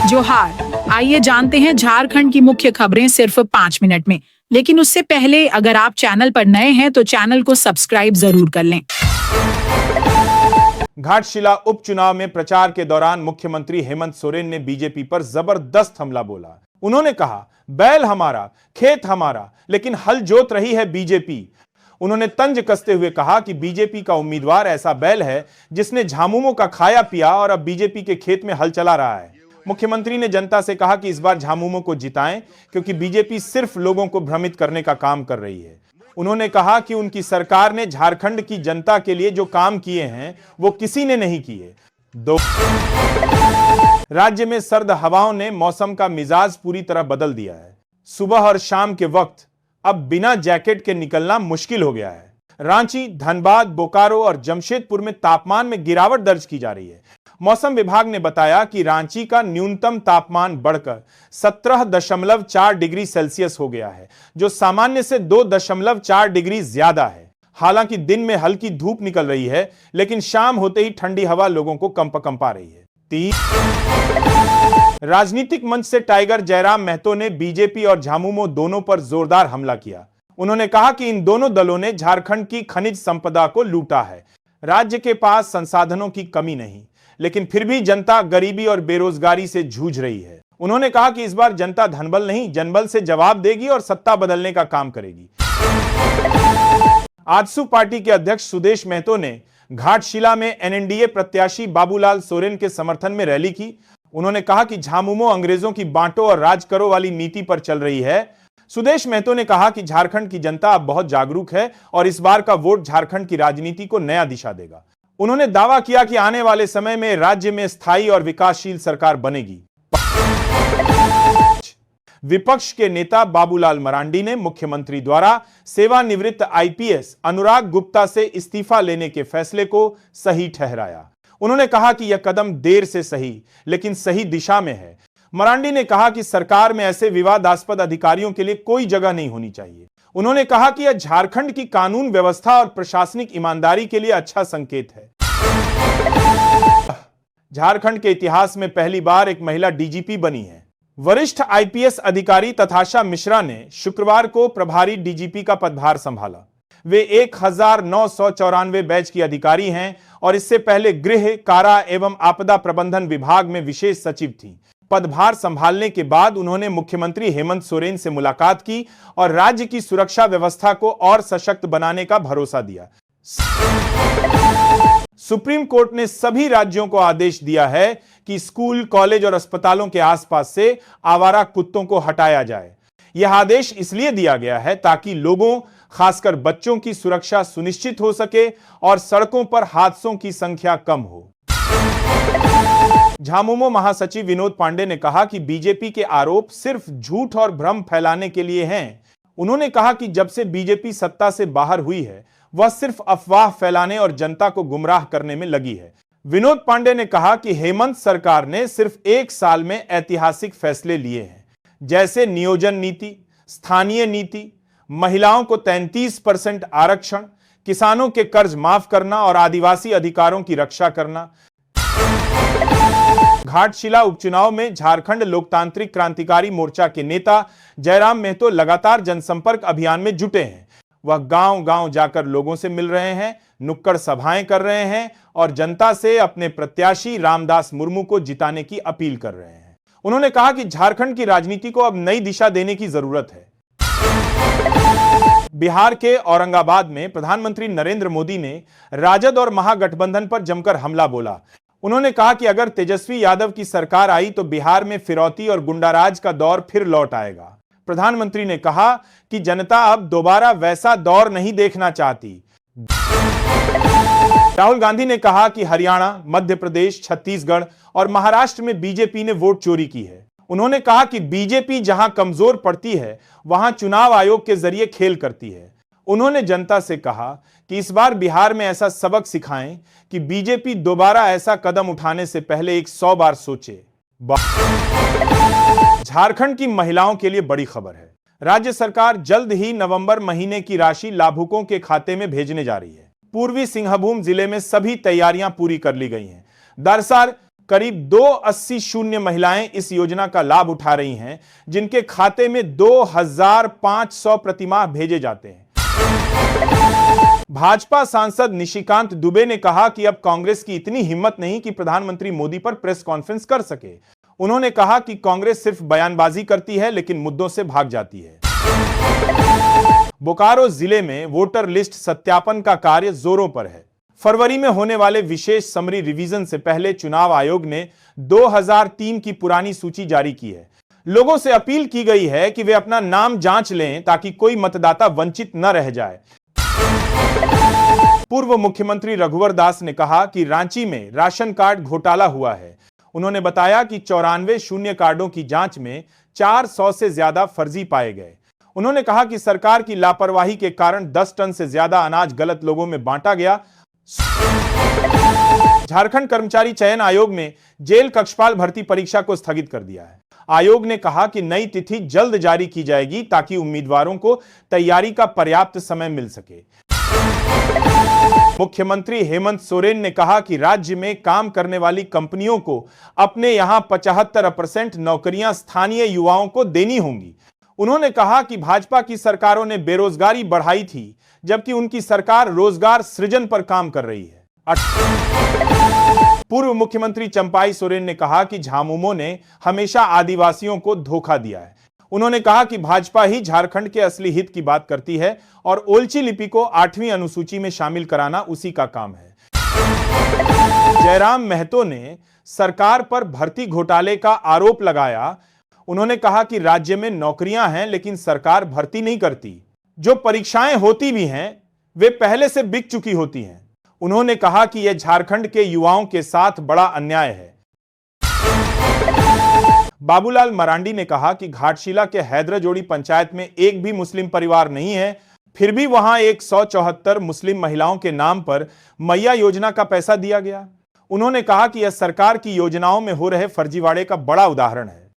जोहार। आइए जानते हैं झारखंड की मुख्य खबरें सिर्फ 5 मिनट में। लेकिन उससे पहले अगर आप चैनल पर नए हैं तो चैनल को सब्सक्राइब जरूर कर लें। घाटशिला उपचुनाव में प्रचार के दौरान मुख्यमंत्री हेमंत सोरेन ने बीजेपी पर जबरदस्त हमला बोला। उन्होंने कहा, बैल हमारा, खेत हमारा, लेकिन हल जोत रही है बीजेपी। उन्होंने तंज कसते हुए कहा कि बीजेपी का उम्मीदवार ऐसा बैल है जिसने झामुमो का खाया पिया और अब बीजेपी के खेत में हल चला रहा है। मुख्यमंत्री ने जनता से कहा कि इस बार झामुमो को जिताएं, क्योंकि बीजेपी सिर्फ लोगों को भ्रमित करने का काम कर रही है। उन्होंने कहा कि उनकी सरकार ने झारखंड की जनता के लिए जो काम किए हैं वो किसी ने नहीं किए। राज्य में सर्द हवाओं ने मौसम का मिजाज पूरी तरह बदल दिया है। सुबह और शाम के वक्त अब बिना जैकेट के निकलना मुश्किल हो गया है। रांची, धनबाद, बोकारो और जमशेदपुर में तापमान में गिरावट दर्ज की जा रही है। मौसम विभाग ने बताया कि रांची का न्यूनतम तापमान बढ़कर 17.4 डिग्री सेल्सियस हो गया है, जो सामान्य से 2.4 डिग्री ज्यादा है। हालांकि दिन में हल्की धूप निकल रही है, लेकिन शाम होते ही ठंडी हवा लोगों को कंपा रही है। राजनीतिक मंच से टाइगर जयराम महतो ने बीजेपी और झामुमो दोनों पर जोरदार हमला किया। उन्होंने कहा कि इन दोनों दलों ने झारखंड की खनिज संपदा को लूटा है। राज्य के पास संसाधनों की कमी नहीं, लेकिन फिर भी जनता गरीबी और बेरोजगारी से जूझ रही है। उन्होंने कहा कि इस बार जनता धनबल नहीं, जनबल से जवाब देगी और सत्ता बदलने का काम करेगी। आजसू पार्टी के अध्यक्ष सुदेश महतो ने घाटशिला में एनडीए प्रत्याशी बाबूलाल सोरेन के समर्थन में रैली की। उन्होंने कहा कि झामुमो अंग्रेजों की बांटो और राज करो वाली नीति पर चल रही है। सुदेश महतो ने कहा कि झारखंड की जनता अब बहुत जागरूक है और इस बार का वोट झारखंड की राजनीति को नया दिशा देगा। उन्होंने दावा किया कि आने वाले समय में राज्य में स्थायी और विकासशील सरकार बनेगी। विपक्ष के नेता बाबूलाल मरांडी ने मुख्यमंत्री द्वारा सेवानिवृत्त आईपीएस अनुराग गुप्ता से इस्तीफा लेने के फैसले को सही ठहराया। उन्होंने कहा कि यह कदम देर से सही, लेकिन सही दिशा में है। मरांडी ने कहा कि सरकार में ऐसे विवादास्पद अधिकारियों के लिए कोई जगह नहीं होनी चाहिए। उन्होंने कहा कि यह झारखंड की कानून व्यवस्था और प्रशासनिक ईमानदारी के लिए अच्छा संकेत है। झारखंड के इतिहास में पहली बार एक महिला डीजीपी बनी है। वरिष्ठ आईपीएस अधिकारी तथाशा मिश्रा ने शुक्रवार को प्रभारी डीजीपी का पदभार संभाला। वे 1994 बैच की अधिकारी हैं और इससे पहले गृह, कारा एवं आपदा प्रबंधन विभाग में विशेष सचिव थीं। पदभार संभालने के बाद उन्होंने मुख्यमंत्री हेमंत सोरेन से मुलाकात की और राज्य की सुरक्षा व्यवस्था को और सशक्त बनाने का भरोसा दिया। सुप्रीम कोर्ट ने सभी राज्यों को आदेश दिया है कि स्कूल, कॉलेज और अस्पतालों के आसपास से आवारा कुत्तों को हटाया जाए। यह आदेश इसलिए दिया गया है ताकि लोगों, खासकर बच्चों की सुरक्षा सुनिश्चित हो सके और सड़कों पर हादसों की संख्या कम हो। झामुमो महासचिव विनोद पांडे ने कहा कि बीजेपी के आरोप सिर्फ झूठ और भ्रम फैलाने के लिए हैं। उन्होंने कहा कि जब से बीजेपी सत्ता से बाहर हुई है, वह सिर्फ अफवाह फैलाने और जनता को गुमराह करने में लगी है। विनोद पांडे ने कहा कि हेमंत सरकार ने सिर्फ 1 साल में ऐतिहासिक फैसले लिए हैं, जैसे नियोजन नीति, स्थानीय नीति, महिलाओं को 33% आरक्षण, किसानों के कर्ज माफ करना और आदिवासी अधिकारों की रक्षा करना। घाटशिला उपचुनाव में झारखंड लोकतांत्रिक क्रांतिकारी मोर्चा के नेता जयराम महतो लगातार जनसंपर्क अभियान में जुटे हैं। वह गांव-गांव जाकर लोगों से मिल रहे हैं, नुक्कड़ सभाएं कर रहे हैं और जनता से अपने प्रत्याशी रामदास मुर्मू को जिताने की अपील कर रहे हैं। उन्होंने कहा कि झारखंड की राजनीति को अब नई दिशा देने की जरूरत है। बिहार के औरंगाबाद में प्रधानमंत्री नरेंद्र मोदी ने राजद और महागठबंधन पर जमकर हमला बोला। उन्होंने कहा कि अगर तेजस्वी यादव की सरकार आई तो बिहार में फिरौती और गुंडाराज का दौर फिर लौट आएगा। प्रधानमंत्री ने कहा कि जनता अब दोबारा वैसा दौर नहीं देखना चाहती। राहुल गांधी ने कहा कि हरियाणा, मध्य प्रदेश, छत्तीसगढ़ और महाराष्ट्र में बीजेपी ने वोट चोरी की है। उन्होंने कहा कि बीजेपी जहां कमजोर पड़ती है, वहां चुनाव आयोग के जरिए खेल करती है। उन्होंने जनता से कहा कि इस बार बिहार में ऐसा सबक सिखाएं कि बीजेपी दोबारा ऐसा कदम उठाने से पहले 100 बार सोचे। झारखंड की महिलाओं के लिए बड़ी खबर है। राज्य सरकार जल्द ही नवंबर महीने की राशि लाभुकों के खाते में भेजने जा रही है। पूर्वी सिंहभूम जिले में सभी तैयारियां पूरी कर ली गई हैं। दरअसल करीब 280 महिलाएं इस योजना का लाभ उठा रही हैं, जिनके खाते में 2500 प्रतिमाह भेजे जाते हैं। भाजपा सांसद निशिकांत दुबे ने कहा कि अब कांग्रेस की इतनी हिम्मत नहीं कि प्रधानमंत्री मोदी पर प्रेस कॉन्फ्रेंस कर सके। उन्होंने कहा कि कांग्रेस सिर्फ बयानबाजी करती है लेकिन मुद्दों से भाग जाती है। बोकारो जिले में वोटर लिस्ट सत्यापन का कार्य जोरों पर है। फरवरी में होने वाले विशेष समरी रिवीजन से पहले चुनाव आयोग ने 2003 की पुरानी सूची जारी की है। लोगों से अपील की गई है कि वे अपना नाम जांच लें ताकि कोई मतदाता वंचित न रह जाए। पूर्व मुख्यमंत्री रघुवर दास ने कहा कि रांची में राशन कार्ड घोटाला हुआ है। उन्होंने बताया कि 94 शून्य कार्डों की जांच में 400 से ज्यादा फर्जी पाए गए। उन्होंने कहा कि सरकार की लापरवाही के कारण 10 टन से ज्यादा अनाज गलत लोगों में बांटा गया। झारखंड कर्मचारी चयन आयोग ने जेल कक्षपाल भर्ती परीक्षा को स्थगित कर दिया है। आयोग ने कहा कि नई तिथि जल्द जारी की जाएगी ताकि उम्मीदवारों को तैयारी का पर्याप्त समय मिल सके। मुख्यमंत्री हेमंत सोरेन ने कहा कि राज्य में काम करने वाली कंपनियों को अपने यहां 75% नौकरियां स्थानीय युवाओं को देनी होंगी। उन्होंने कहा कि भाजपा की सरकारों ने बेरोजगारी बढ़ाई थी, जबकि उनकी सरकार रोजगार सृजन पर काम कर रही है। पूर्व मुख्यमंत्री चंपाई सोरेन ने कहा कि झामुमो ने हमेशा आदिवासियों को धोखा दिया है। उन्होंने कहा कि भाजपा ही झारखंड के असली हित की बात करती है और ओलची लिपि को 8वीं अनुसूची में शामिल कराना उसी का काम है। जयराम महतो ने सरकार पर भर्ती घोटाले का आरोप लगाया। उन्होंने कहा कि राज्य में नौकरियां हैं लेकिन सरकार भर्ती नहीं करती। जो परीक्षाएं होती भी हैं वे पहले से बिक चुकी होती हैं। उन्होंने कहा कि यह झारखंड के युवाओं के साथ बड़ा अन्याय है। बाबूलाल मरांडी ने कहा कि घाटशिला के हैदराजोड़ी पंचायत में एक भी मुस्लिम परिवार नहीं है, फिर भी वहां 174 मुस्लिम महिलाओं के नाम पर मैया योजना का पैसा दिया गया। उन्होंने कहा कि यह सरकार की योजनाओं में हो रहे फर्जीवाड़े का बड़ा उदाहरण है।